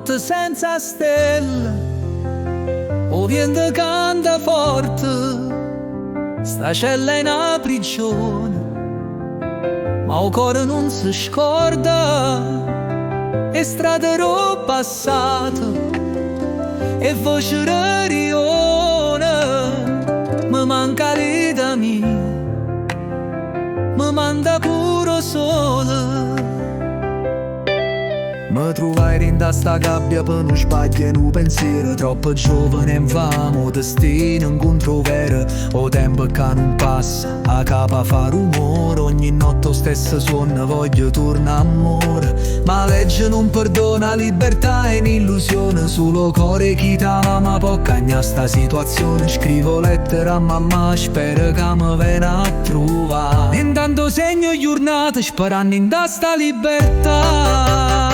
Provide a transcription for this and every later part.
notte senza stelle, o vento canta forte, sta cella è una prigione, ma il cuore non si scorda, e strade ro passate, e voce rione, mi manca l'età mia, mi manda pure sole. Mi trovai in sta gabbia per non sbagliare un pensiero, troppo giovane infamo, destino incontro vero, o tempo che non passa, a capo fa rumore, ogni notte lo stesso suono, voglio tornare amore, ma legge non perdona, libertà è un'illusione, solo cuore chi t'ama può cagnare sta situazione, scrivo lettere a mamma, spero che mi venga a trovare, intanto segno giornate sperando in sta libertà.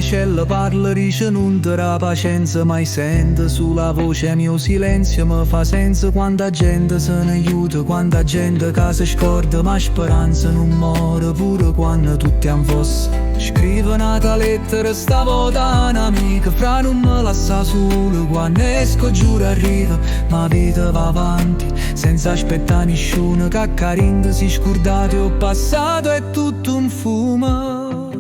Cella parla, dice non darà pazienza, mai sente sulla voce mio silenzio mi fa senso, quanta gente se ne aiuta, quanta gente che si scorda, ma speranza non muore pure quando tutti han fosse. Scrivo un'altra lettera stavolta un'amica, fra non me lascia solo, quando esco giuro arriva, ma vita va avanti, senza aspettare nessuno, che carino si scordate, ho passato è tutto un fumo.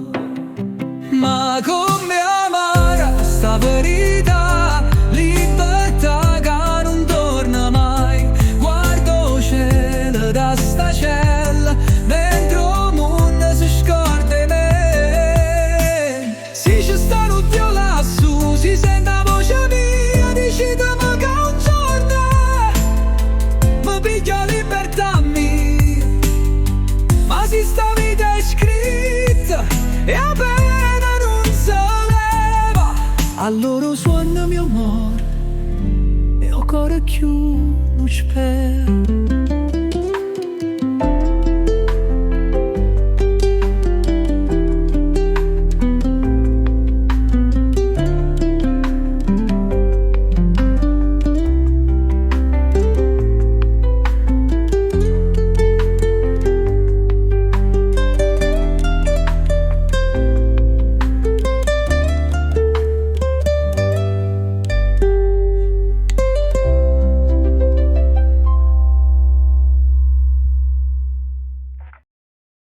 Ma come amare sta verità, libertà che non torna mai, guardo cielo da sta cella, mentre il mondo si scorda di me. Se ci stanno Dio lassù, si sente la voce mia, decidami che un giorno mi piglia libertà mia, ma se sta vita è scritta e aperta, allora suona mio amore e ho cuore chiuso, spero.